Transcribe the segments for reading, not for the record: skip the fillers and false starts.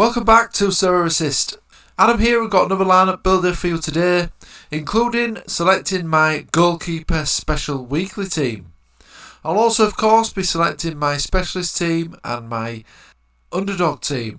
Welcome back to Sorare Assist. Adam here, we've got another lineup builder for you today, including selecting my goalkeeper special weekly team. I'll also of course be selecting my specialist team and my underdog team.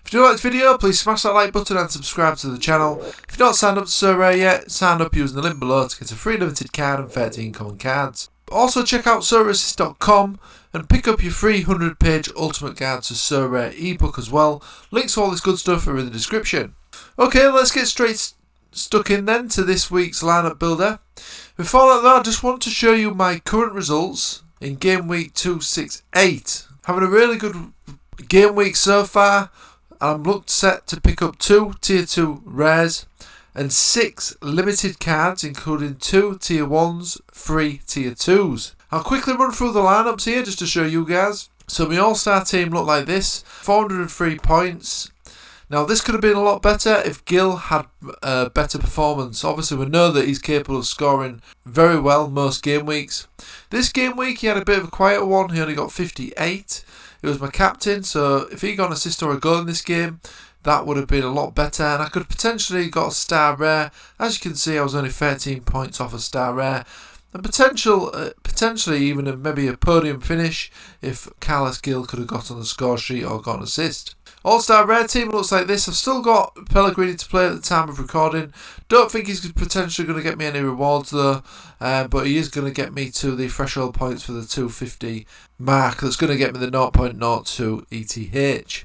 If you do like this video, please smash that like button and subscribe to the channel. If you're not signed up to Sorare yet, sign up using the link below to get a free limited card and 13 common cards. Also check out SorareAssist.com and pick up your free 100-page Ultimate Guide to Sorare ebook as well. Links to all this good stuff are in the description. Okay, let's get straight stuck in then to this week's lineup builder. Before that though, I just want to show you my current results in game week 268. Having a really good game week so far, and I'm set to pick up 2 tier 2 rares and 6 limited cards, including 2 tier 1s, 3 tier 2s. I'll quickly run through the lineups here just to show you guys. So my all-star team looked like this, 403 points. Now this could have been a lot better if Gil had a better performance. Obviously we know that he's capable of scoring very well most game weeks. This game week he had a bit of a quieter one, he only got 58. It was my captain, so if he got an assist or a goal in this game, that would have been a lot better, and I could have potentially got a star rare. As you can see, I was only 13 points off a star rare, and potentially even maybe a podium finish if Carlos Gil could have got on the score sheet or got an assist. All-star rare team looks like this. I've still got Pellegrini to play at the time of recording. Don't think he's potentially going to get me any rewards though, but he is going to get me to the threshold points for the 250 mark. That's going to get me the 0.02 ETH.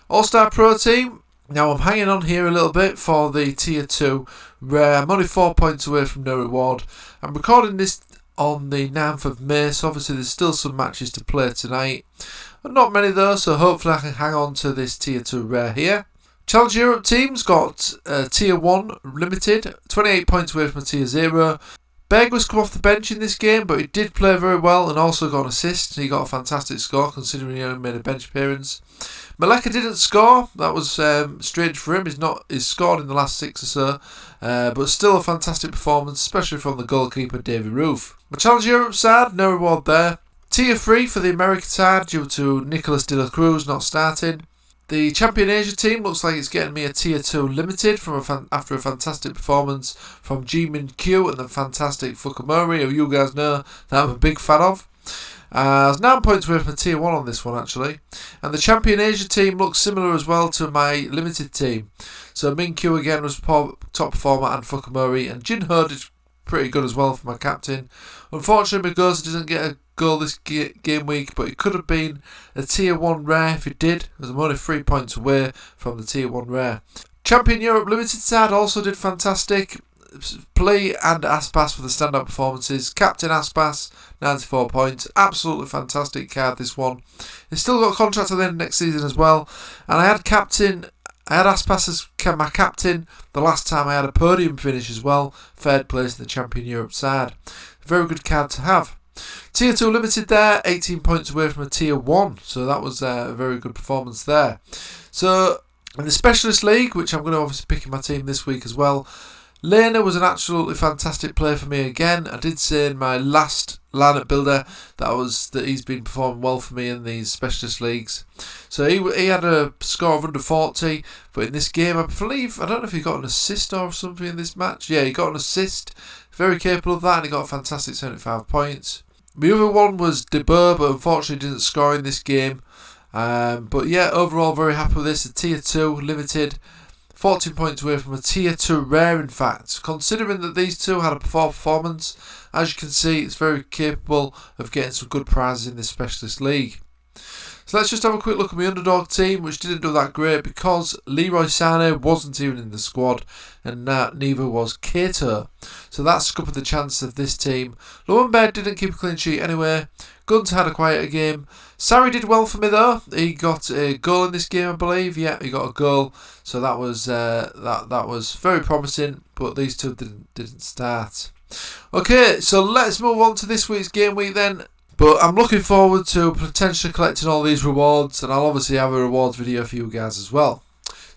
All-star pro team. Now I'm hanging on here a little bit for the tier 2 rare. I'm only 4 points away from no reward. I'm recording this on the 9th of May, so obviously there's still some matches to play tonight. Not many though, so hopefully I can hang on to this tier 2 rare here. Challenge Europe team's got tier 1 limited, 28 points away from a tier 0. Berg was come off the bench in this game, but he did play very well and also got an assist. He got a fantastic score considering he only made a bench appearance. Maleka didn't score. That was strange for him. He's scored in the last 6 or so, but still a fantastic performance, especially from the goalkeeper Davy Roof. My Challenge Europe side, no reward there. Tier 3 for the American side due to Nicolas de la Cruz not starting. The Champion Asia team looks like it's getting me a tier 2 limited after a fantastic performance from Jimin Q and the fantastic Fukumori, who you guys know that I'm a big fan of. I was 9 points away from a tier 1 on this one actually. And the Champion Asia team looks similar as well to my limited team. So Min Q again was top performer and Fukumori, and Jinho did pretty good as well for my captain. Unfortunately Magosa didn't get a goal this game week, but it could have been a tier 1 rare if it did, because I'm only 3 points away from the tier 1 rare. Champion Europe Limited side also did fantastic. Play and Aspas for the standout performances. Captain Aspas, 94 points. Absolutely fantastic card this one. He's still got a contract at the end of next season as well. And I had Aspas as my captain the last time I had a podium finish as well. Third place in the Champion Europe side. Very good card to have. Tier 2 limited there, 18 points away from a tier 1. So that was a very good performance there. So in the Specialist League, which I'm going to obviously pick in my team this week as well, Lena was an absolutely fantastic play for me again. I did say in my last lineup builder that he's been performing well for me in these specialist leagues. So he had a score of under 40, but in this game I don't know if he got an assist or something in this match. Yeah, he got an assist. Very capable of that, and he got a fantastic 75 points. My other one was De Boer, but unfortunately didn't score in this game. But yeah, overall very happy with this. A tier 2 limited. 14 points away from a tier 2 rare in fact. Considering that these two had a poor performance, as you can see it's very capable of getting some good prizes in this specialist league. So let's just have a quick look at my underdog team, which didn't do that great because Leroy Sané wasn't even in the squad and neither was Kato. So that scuppered the chances of this team. Lowenberg didn't keep a clean sheet anyway. Guns had a quieter game. Sarri did well for me though. He got a goal in this game, I believe. Yeah, he got a goal. So that was that was very promising. But these two didn't start. Okay, so let's move on to this week's game week then. But I'm looking forward to potentially collecting all these rewards, and I'll obviously have a rewards video for you guys as well.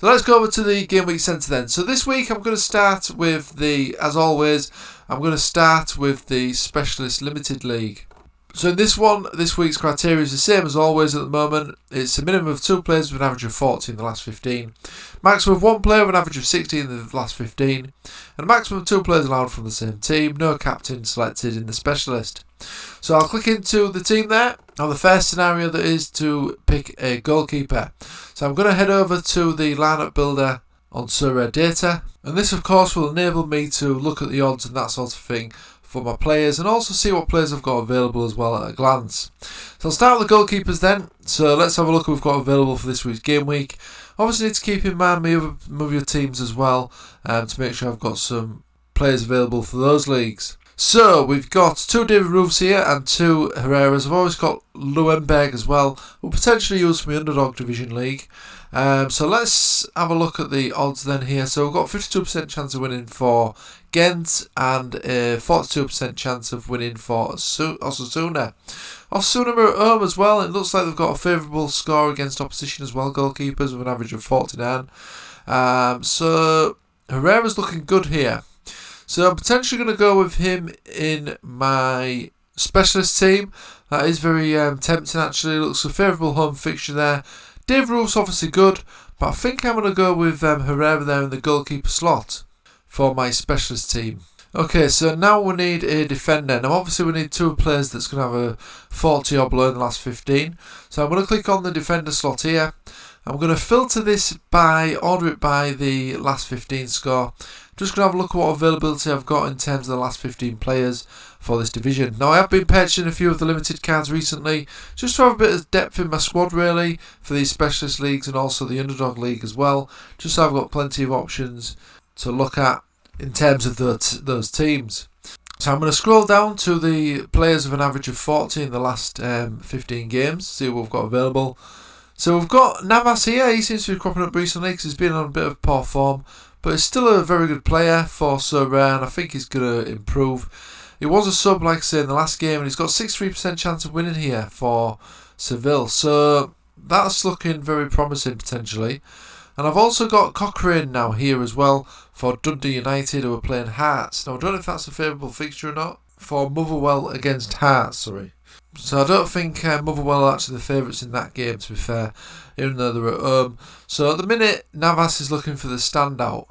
So let's go over to the game week centre then. So this week I'm going to start with as always, I'm going to start with the Specialist Limited League. So in this one, this week's criteria is the same as always at the moment. It's a minimum of 2 players with an average of 40 in the last 15, maximum of 1 player with an average of 60 in the last 15, and a maximum of 2 players allowed from the same team, no captain selected in the specialist. So I'll click into the team there. Now the first scenario that is to pick a goalkeeper. So I'm going to head over to the lineup builder on Sorare data, and this of course will enable me to look at the odds and that sort of thing for my players, and also see what players I've got available as well at a glance. So I'll start with the goalkeepers then. So let's have a look at what we've got available for this week's game week. Obviously need to keep in mind my other teams as well, to make sure I've got some players available for those leagues. So we've got 2 David Roofs here and 2 Herreras. I've always got Luenberg as well. We'll potentially use for my Underdog Division League. So let's have a look at the odds then here. So we've got 52% chance of winning for Ghent and a 42% chance of winning for Osasuna. Osasuna are at home as well. It looks like they've got a favourable score against opposition as well, goalkeepers with an average of 49. So Herrera's looking good here. So I'm potentially going to go with him in my specialist team. That is very tempting actually. Looks a favourable home fixture there. Dave Roof's obviously good, but I think I'm going to go with Herrera there in the goalkeeper slot for my specialist team. Okay, so now we need a defender. Now obviously we need 2 players that's going to have a 40 or below in the last 15. So I'm going to click on the defender slot here. I'm going to filter this order it by the last 15 score. Just going to have a look at what availability I've got in terms of the last 15 players for this division. Now I have been purchasing a few of the limited cards recently, just to have a bit of depth in my squad really, for these specialist leagues and also the Underdog League as well, just so I've got plenty of options to look at in terms of those teams. So I'm going to scroll down to the players with an average of 40 in the last 15 games, see what we've got available. So we've got Navas here. He seems to be cropping up recently because he's been on a bit of poor form, but he's still a very good player for Sorare, and I think he's going to improve. He was a sub, like I say, in the last game, and he's got 63% chance of winning here for Seville. So that's looking very promising potentially. And I've also got Cochrane now here as well for Dundee United, who are playing Hearts. Now I don't know if that's a favourable fixture or not for Motherwell against Hearts, sorry. So I don't think Motherwell are actually the favourites in that game, to be fair, even though they're at home. So at the minute, Navas is looking for the standout.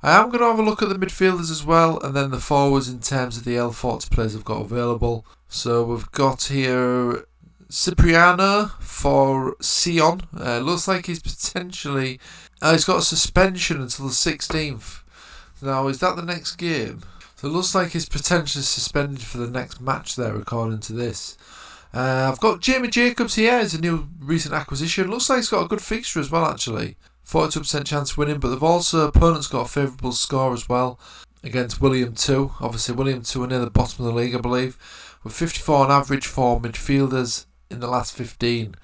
I am going to have a look at the midfielders as well, and then the forwards in terms of the L40 players I've got available. So we've got here Cipriano for Sion. Looks like he's potentially... he's got a suspension until the 16th. Now, is that the next game? So it looks like he's potentially suspended for the next match there, according to this. I've got Jamie Jacobs here. It's a new recent acquisition. Looks like he's got a good fixture as well, actually. 42% chance of winning, but they've also, opponents got a favourable score as well against William 2. Obviously, William 2 are near the bottom of the league, I believe, with 54 on average for midfielders in the last 15.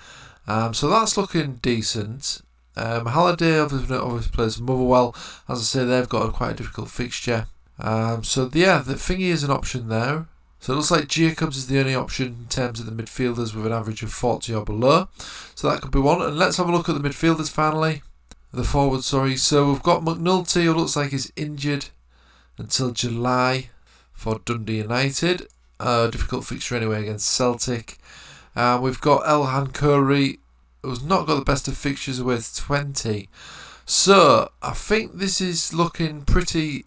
So that's looking decent. Halliday obviously plays for Motherwell. As I say, they've got quite a difficult fixture. So yeah, the thingy is an option there. So it looks like Jacobs is the only option in terms of the midfielders with an average of 40 or below. So that could be one. And let's have a look at the midfielders finally. The forward, sorry. So we've got McNulty, who looks like he's injured until July for Dundee United. Difficult fixture anyway against Celtic. We've got Elhan Khoury, who's not got the best of fixtures with 20. So I think this is looking pretty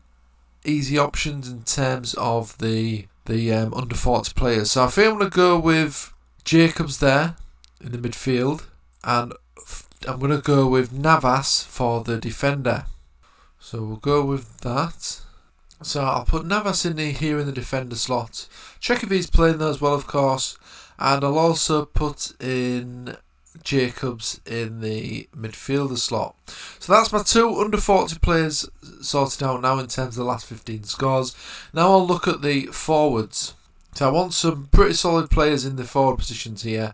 easy options in terms of the under 40 players. So I think I'm going to go with Jacobs there in the midfield, and I'm going to go with Navas for the defender. So we'll go with that. So I'll put Navas in here in the defender slot. Check if he's playing there as well, of course. And I'll also put in Jacobs in the midfielder slot. So that's my 2 under 40 players sorted out now in terms of the last 15 scores. Now I'll look at the forwards. So I want some pretty solid players in the forward positions here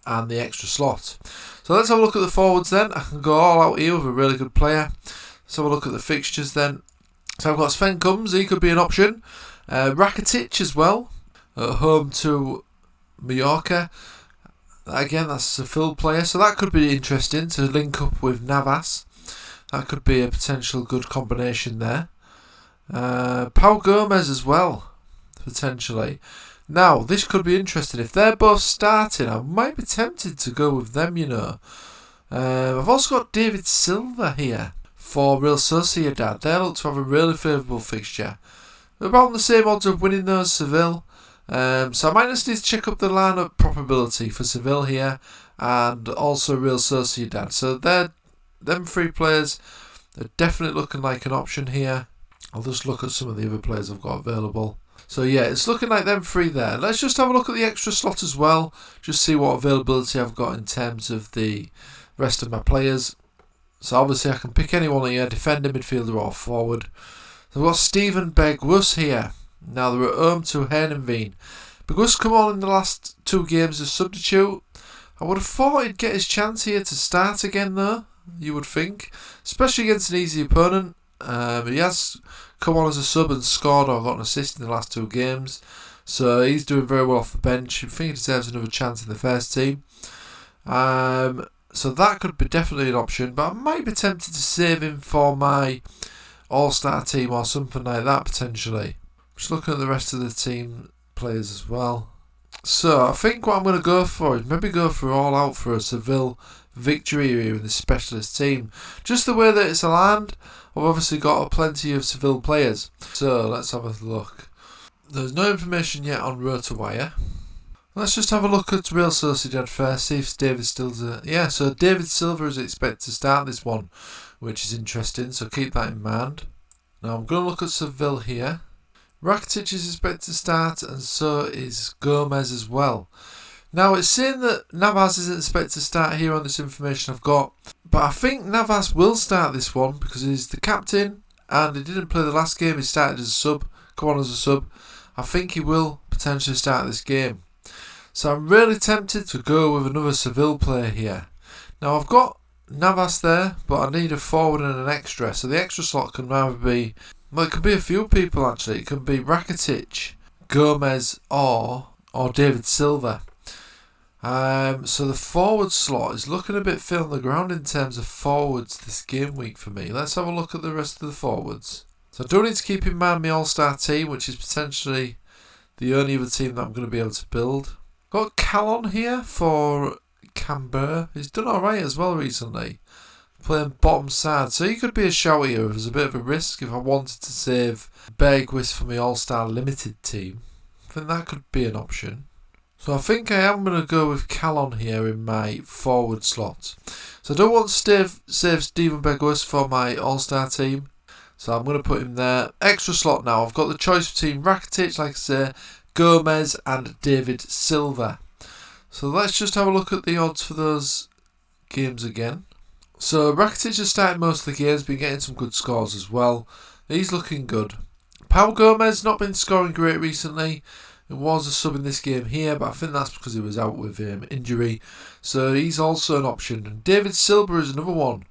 and the extra slot. So let's have a look at the forwards then. I can go all out here with a really good player. Let's have a look at the fixtures then. So I've got Sven Kums, he could be an option. Rakitic as well, at home to Mallorca. Again, that's a full player, so that could be interesting to link up with Navas. That could be a potential good combination there. Pau Gomez as well, potentially. Now, this could be interesting. If they're both starting, I might be tempted to go with them, you know. I've also got David Silva here for Real Sociedad. They look to have a really favourable fixture. About the same odds of winning those, Seville. So I might just need to check up the lineup probability for Seville here and also Real Sociedad. So them three players are definitely looking like an option here. I'll just look at some of the other players I've got available. So yeah, it's looking like them three there. Let's just have a look at the extra slot as well. Just see what availability I've got in terms of the rest of my players. So obviously I can pick anyone here, defender, midfielder or forward. So I've got Steven Bergwijn here. Now they're at home to Heerenveen. Bergwijn's come on in the last 2 games as substitute. I would have thought he'd get his chance here to start again though, you would think. Especially against an easy opponent. He has come on as a sub and scored or got an assist in the last 2 games. So he's doing very well off the bench. I think he deserves another chance in the first team. So that could be definitely an option. But I might be tempted to save him for my all-star team or something like that potentially. Just looking at the rest of the team players as well. So I think what I'm going to go for is maybe go for all out for a Seville victory here in the specialist team. Just the way that it's aligned, I've obviously got plenty of Seville players. So let's have a look. There's no information yet on RotoWire. Let's just have a look at Real Sociedad first, see if David Silva. Yeah, so David Silva is expected to start this one, which is interesting, so keep that in mind. Now I'm going to look at Seville here. Rakitic is expected to start, and so is Gomez as well. Now it's saying that Navas isn't expected to start here on this information I've got, but I think Navas will start this one because he's the captain and he didn't play the last game. He started as a sub, come on as a sub. I think he will potentially start this game. So I'm really tempted to go with another Seville player here. Now I've got Navas there, but I need a forward and an extra. So the extra slot can either be, well, it could be a few people actually. It can be Rakitic, Gomez or David Silva. So the forward slot is looking a bit thin on the ground in terms of forwards this game week for me. Let's have a look at the rest of the forwards. So I do need to keep in mind my all-star team, which is potentially the only other team that I'm going to be able to build. Got Calon here for Canberra. He's done alright as well recently, playing bottom side, so he could be a shout here as a bit of a risk if I wanted to save Bergwijn for my all-star limited team. I think that could be an option. So I think I am going to go with Calon here in my forward slot. So I don't want to save Steven Bergwijn for my all-star team, so I'm going to put him there. Extra slot now, I've got the choice between Rakitic, like I say, Gomez and David Silva. So let's just have a look at the odds for those games again. So Rakitic has started most of the games, been getting some good scores as well. He's looking good. Pau Gomez not been scoring great recently. It was a sub in this game here, but I think that's because he was out with injury. So he's also an option. And David Silva is another one.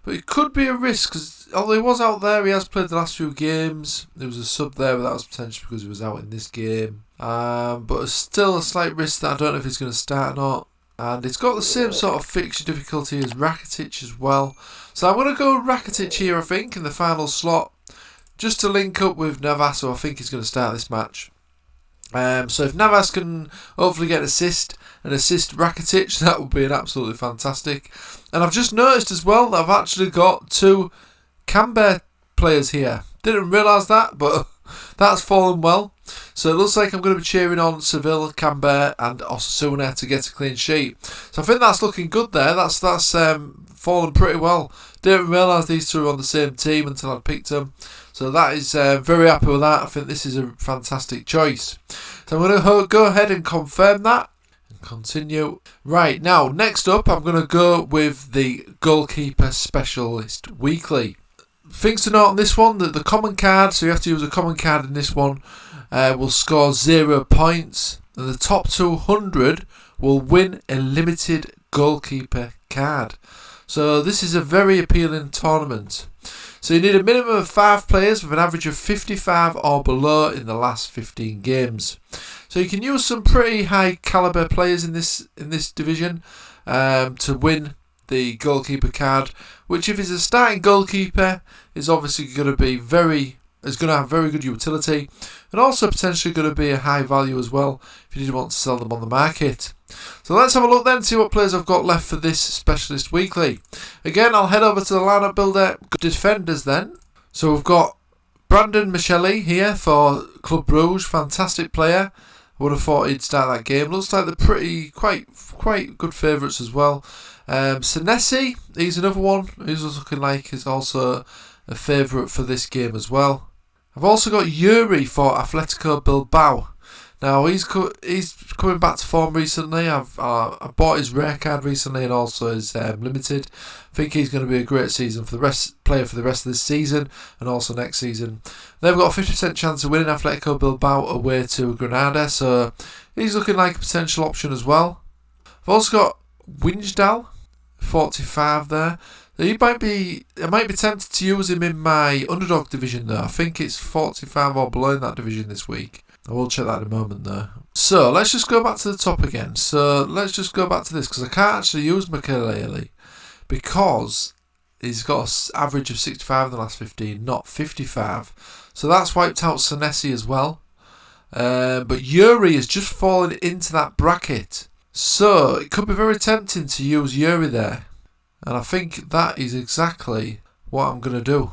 But it could be a risk, because although he was out there, he has played the last few games. There was a sub there, but that was potentially because he was out in this game. But it's still a slight risk that I don't know if he's going to start or not. And it's got the same sort of fixture difficulty as Rakitic as well. So I'm going to go Rakitic here, I think, in the final slot. Just to link up with Navas, who I think he's going to start this match. So if Navas can hopefully get an assist and assist Rakitic, that would be an absolutely fantastic. And I've just noticed as well that I've actually got 2 Canberra players here. Didn't realise that, but that's fallen well. So it looks like I'm going to be cheering on Seville, Canberra and Osasuna to get a clean sheet. So I think that's looking good there. That's fallen pretty well. Didn't realise these 2 were on the same team until I picked them. So that is very happy with that. I think this is a fantastic choice. So I'm going to go ahead and confirm that and continue. Right, now next up I'm going to go with the Goalkeeper Specialist Weekly. Things to note on this one, that the common card, so you have to use a common card in this one, will score 0 points. And the top 200 will win a limited goalkeeper card. So this is a very appealing tournament. So you need a minimum of 5 players with an average of 55 or below in the last 15 games. So you can use some pretty high caliber players in this division to win the goalkeeper card, which if he's a starting goalkeeper is obviously going to be very, is going to have very good utility and also potentially going to be a high value as well if you did want to sell them on the market. So let's have a look then, see what players I've got left for this Specialist Weekly. Again, I'll head over to the lineup builder. Defenders then. So we've got Brandon Michelli here for Club Brugge, fantastic player. I would have thought he'd start that game. Looks like they're quite good favourites as well. Senesi, he's another one who's looking like he's also a favourite for this game as well. I've also got Yuri for Atletico Bilbao. Now he's coming back to form recently. I bought his rare card recently and also his limited. I think he's going to be a great season for the player for the rest of this season and also next season. They've got a 50% chance of winning Atletico Bilbao away to Granada, so he's looking like a potential option as well. I've also got Winsdal, 45 there. I might be tempted to use him in my Underdog division though. I think it's 45 or below in that division this week. I will check that in a moment though. So let's just go back to the top again. So let's just go back to this because I can't actually use Makelele because he's got an average of 65 in the last 15, not 55. So that's wiped out Senesi as well. But Yuri has just fallen into that bracket. So it could be very tempting to use Yuri there. And I think that is exactly what I'm going to do.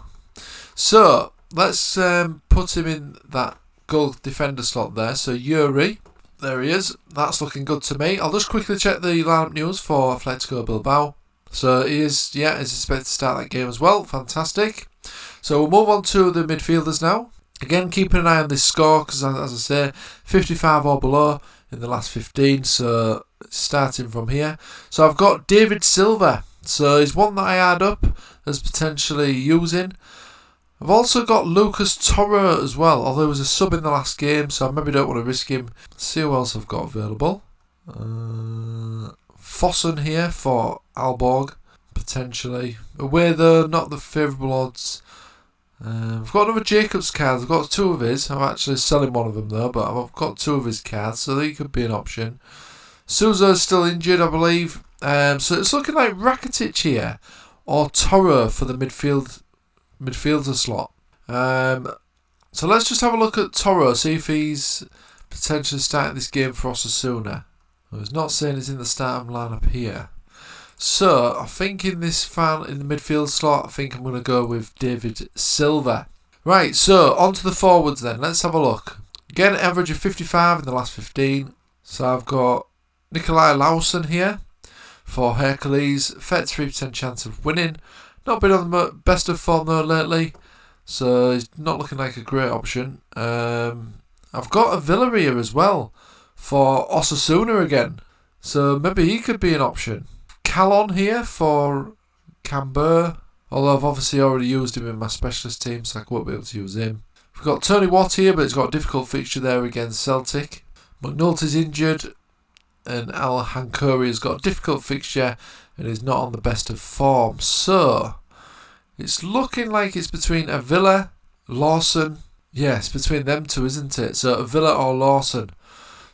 So let's put him in that goal defender slot there. So Yuri, there he is. That's looking good to me. I'll just quickly check the lineup news for Atletico Bilbao. So he is expected to start that game as well. Fantastic. So we'll move on to the midfielders now. Again, keeping an eye on this score because, as I say, 55 or below in the last 15. So starting from here. So I've got David Silva. So he's one that I add up as potentially using. I've also got Lucas Torre as well, although he was a sub in the last game, so I maybe don't want to risk him. Let's see who else I've got available. Fossen here for Aalborg, potentially. Away though, not the favourable odds. I've got another Jacobs card. I've got two of his. I'm actually selling one of them though, but I've got two of his cards, so he could be an option. Souza is still injured, I believe. So it's looking like Rakitic here or Torre for the midfielder slot. So let's just have a look at Torre, see if he's potentially starting this game for Osasuna. Well, he's not saying he's in the starting lineup here. So I think in the midfield slot, I think I'm going to go with David Silva. Right, so on to the forwards then. Let's have a look. Again, average of 55 in the last 15. So I've got Nikolai Lawson here for Hercules. 33% chance of winning. Not been on the best of form though lately, so he's not looking like a great option. I've got a Villa here as well for Osasuna again, so maybe he could be an option. Calon here for Camber, although I've obviously already used him in my specialist team, so I won't be able to use him. We've got Tony Watt here, but he's got a difficult fixture there against Celtic. McNulty's injured, and Al Hankuri has got a difficult fixture and is not on the best of form. So it's looking like it's between a Villa, Lawson. Yes, between them two, isn't it? So a Villa or Lawson.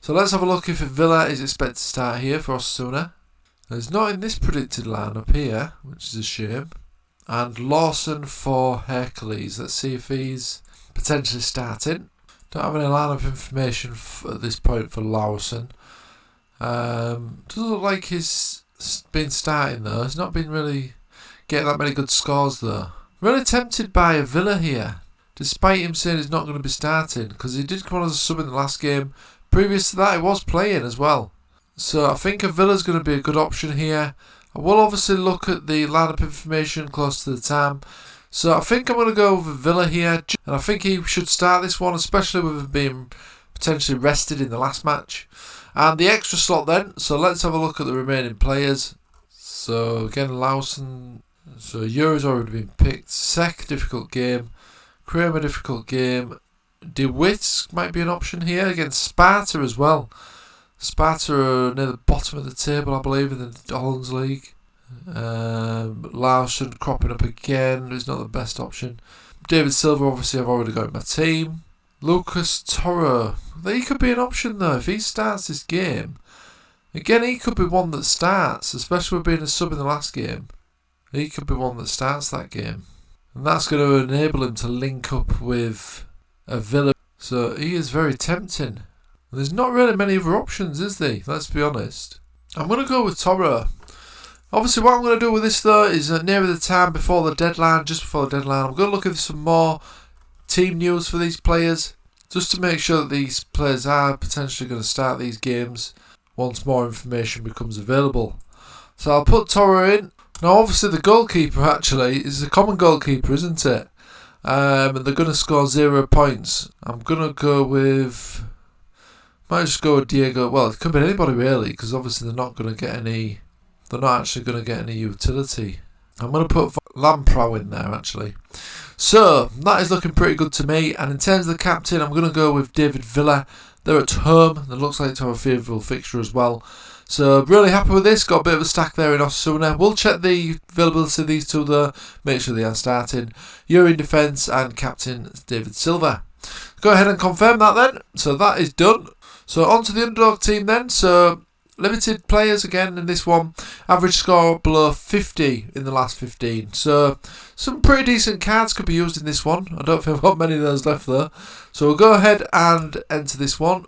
So let's have a look if a Villa is expected to start here for Osasuna. He's not in this predicted lineup here, which is a shame. And Lawson for Hercules. Let's see if he's potentially starting. Don't have any lineup information at this point for Lawson. Doesn't look like he's been starting though. He's not been really getting that many good scores though. Really tempted by a Villa here, despite him saying he's not going to be starting, because he did come on as a sub in the last game. Previous to that, he was playing as well. So I think a Villa's going to be a good option here. I will obviously look at the lineup information close to the time. So I think I'm going to go with a Villa here, and I think he should start this one, especially with him being potentially rested in the last match. And the extra slot then, so let's have a look at the remaining players. So again, Lawson, so Yuri's already been picked. Sek, difficult game. Kramer, difficult game. DeWitt might be an option here against Sparta as well. Sparta are near the bottom of the table, I believe, in the Hollands League. Lawson cropping up again, who's not the best option. David Silva, obviously, I've already got in my team. Lucas Torre, he could be an option though if he starts this game. Again, he could be one that starts, especially with being a sub in the last game. He could be one that starts that game. And that's going to enable him to link up with a Villa. So he is very tempting. There's not really many other options, is there? Let's be honest. I'm going to go with Sorare. Obviously, what I'm going to do with this, though, is nearer the time before the deadline, just before the deadline, I'm going to look at some more team news for these players, just to make sure that these players are potentially going to start these games once more information becomes available. So I'll put Sorare in. Now, obviously, the goalkeeper actually is a common goalkeeper, isn't it? And they're going to score 0 points. I'm going to go with... might just go with Diego. Well, it could be anybody really, because obviously they're not going to get any... they're not actually going to get any utility. I'm going to put Lamprow in there, actually. So, that is looking pretty good to me. And in terms of the captain, I'm going to go with David Villa. They're at home. It looks like to have a favourable fixture as well. So, really happy with this. Got a bit of a stack there in Osasuna. We'll check the availability of these two though. Make sure they are starting. You're in defence and captain David Silva. Go ahead and confirm that then. So, that is done. So, on to the Underdog team then. So, limited players again in this one. Average score below 50 in the last 15. So some pretty decent cards could be used in this one. I don't think I've got many of those left though. So we'll go ahead and enter this one.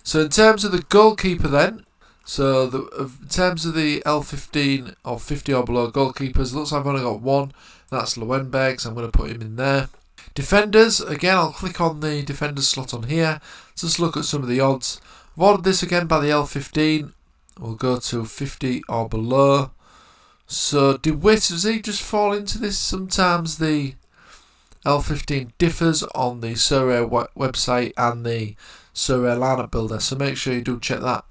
So in terms of the goalkeeper then. So in terms of the L15 or 50 or below goalkeepers. Looks like I've only got one. That's Lowenberg. So I'm going to put him in there. Defenders. Again, I'll click on the defenders slot on here. Just look at some of the odds. I've ordered this again by the L15. We'll go to 50 or below. So DeWitt, does he just fall into this? Sometimes the L15 differs on the Sorare website and the Sorare lineup builder. So make sure you do check that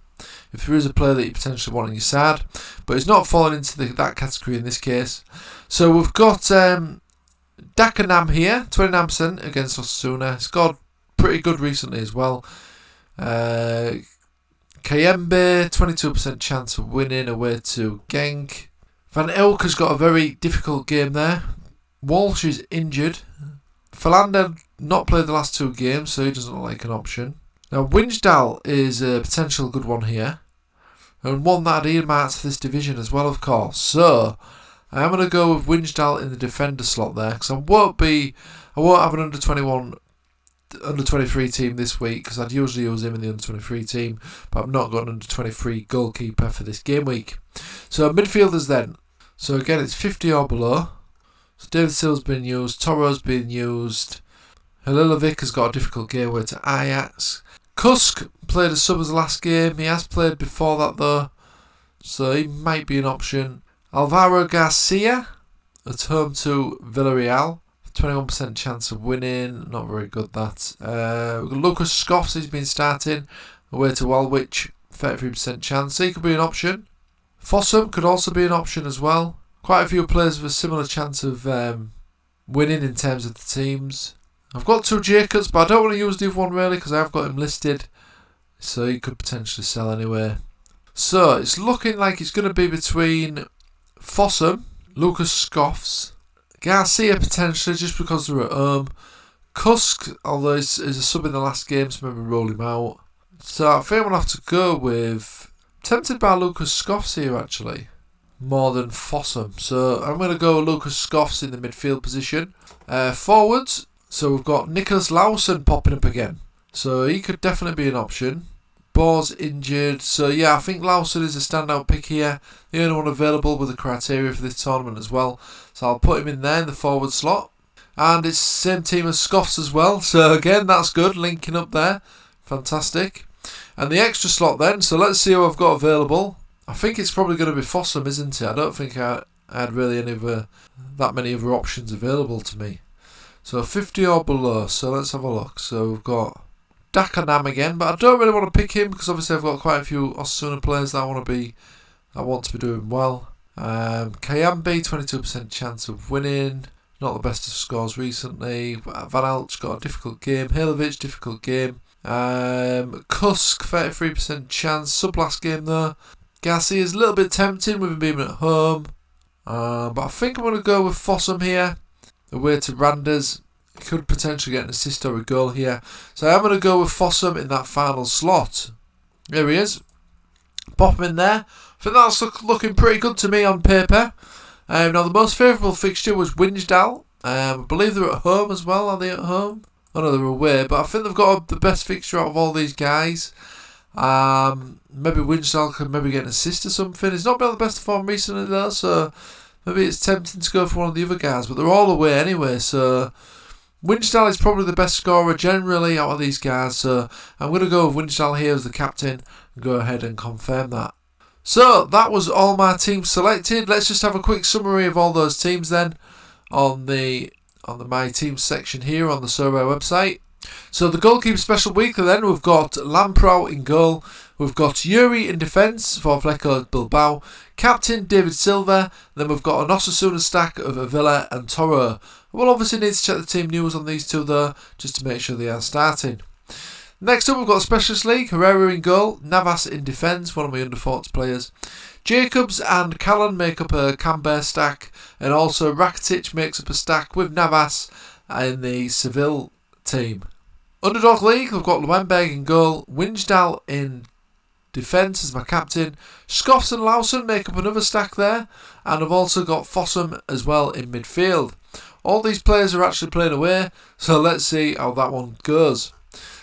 if there is a player that you potentially want on your side. But it's not falling into that category in this case. So we've got Dakanam here, 29% against Osasuna. Scored pretty good recently as well. Kayembe, 22% chance of winning away to Genk. Van Elk has got a very difficult game there. Walsh is injured. Philander not played the last 2 games, so he doesn't look like an option. Now, Winsdal is a potential good one here. And one that I'd earmarked for this division as well, of course. So, I am going to go with Winsdal in the defender slot there, because I won't have an under 23 team this week, because I'd usually use him in the under 23 team, but I've not got an under 23 goalkeeper for this game week. So midfielders then. So again, it's 50 or below. So David Silva's been used, Toro's been used. Halilovic has got a difficult game away to Ajax. Kusk played a sub as the last game. He has played before that though, so he might be an option. Alvaro Garcia at home to Villarreal. 21% chance of winning, not very good that. Lucas Scoffs, he's been starting, away to Walwich, 33% chance, so he could be an option. Fossum could also be an option as well. Quite a few players with a similar chance of winning in terms of the teams. I've got 2 Jacobs, but I don't want to use the other one really because I've got him listed, so he could potentially sell anyway. So it's looking like it's going to be between Fossum, Lucas Scoffs, Garcia potentially just because they're at home. Kusk, although he's a sub in the last game, so maybe roll him out. So I think I'm going to have to go with... tempted by Lucas Scoffs here actually, more than Fossum. So I'm going to go with Lucas Scoffs in the midfield position. Forwards, so we've got Nicholas Lawson popping up again. So he could definitely be an option. Boar's injured, so yeah, I think Lawson is a standout pick here. The only one available with the criteria for this tournament as well. So I'll put him in there in the forward slot. And it's the same team as Scoffs as well. So again, that's good, linking up there. Fantastic. And the extra slot then, so let's see who I've got available. I think it's probably going to be Fossum, isn't it? I don't think I had really that many other options available to me. So 50 or below, so let's have a look. So we've got Dakanam again, but I don't really want to pick him because obviously I've got quite a few Osasuna players that I want to be doing well. Kayambe, 22% chance of winning. Not the best of scores recently. Van Elt's got a difficult game. Halilovic, difficult game. Kusk, 33% chance. Sub last game though. Garcia's a little bit tempting with him being at home. But I think I'm going to go with Fossum here. Away to Randers. Could potentially get an assist or a goal here. So I'm going to go with Fossum in that final slot. There he is. Pop him in there. I think that's looking pretty good to me on paper. Now the most favourable fixture was Winsdal I believe they're at home as well. Are they at home? Oh no, they're away. But I think they've got the best fixture out of all these guys. Maybe Winchell can maybe get an assist or something. He's not been on the best form recently though, so maybe it's tempting to go for one of the other guys. But they're all away anyway, so Winchell is probably the best scorer generally out of these guys. So I'm going to go with Winchell here as the captain and go ahead and confirm that. So that was all my teams selected. Let's just have a quick summary of all those teams then on the My Teams section here on the Sorare website. So the goalkeeper special weekly then, we've got Lamprout in goal, we've got Yuri in defence for Athletic Bilbao, captain David Silva, then we've got an Osasuna stack of Avila and Toro. We'll obviously need to check the team news on these two though, just to make sure they are starting. Next up we've got Specialist League, Herrera in goal, Navas in defence, one of my under-40s players. Jacobs and Callan make up a Camber stack, and also Rakitic makes up a stack with Navas in the Seville team. Underdog League, we've got Luenberg in goal, Winsdal in defence as my captain, Scoffs and Lawson make up another stack there, and I've also got Fossum as well in midfield. All these players are actually playing away, so let's see how that one goes.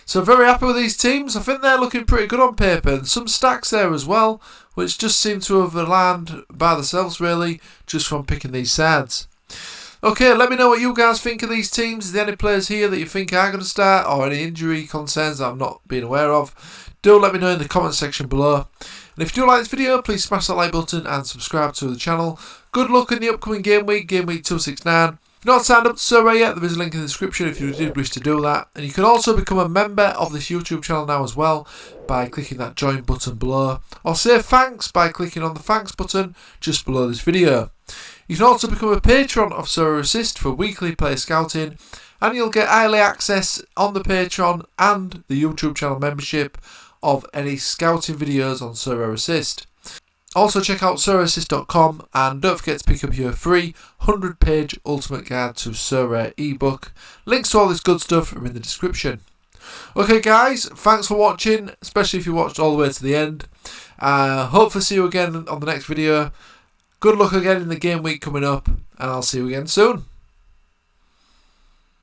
So very happy with these teams. I think they're looking pretty good on paper, and some stacks there as well, which just seem to have landed by themselves really, just from picking these sides. Okay, let me know what you guys think of these teams. Is there any players here that you think are going to start, or any injury concerns that I've not been aware of? Do let me know in the comment section below. And if you do like this video, please smash that like button and subscribe to the channel. Good luck in the upcoming game week 269. If you're not signed up to Sorare yet, there is a link in the description if you did wish to do that. And you can also become a member of this YouTube channel now as well by clicking that join button below. Or say thanks by clicking on the thanks button just below this video. You can also become a patron of Sorare Assist for weekly player scouting, and you'll get early access on the Patreon and the YouTube channel membership of any scouting videos on Sorare Assist. Also check out sorareassist.com, and don't forget to pick up your free 100-page Ultimate Guide to Sorare ebook. Links to all this good stuff are in the description. Okay guys, thanks for watching, especially if you watched all the way to the end. Hope to see you again on the next video. Good luck again in the game week coming up, and I'll see you again soon.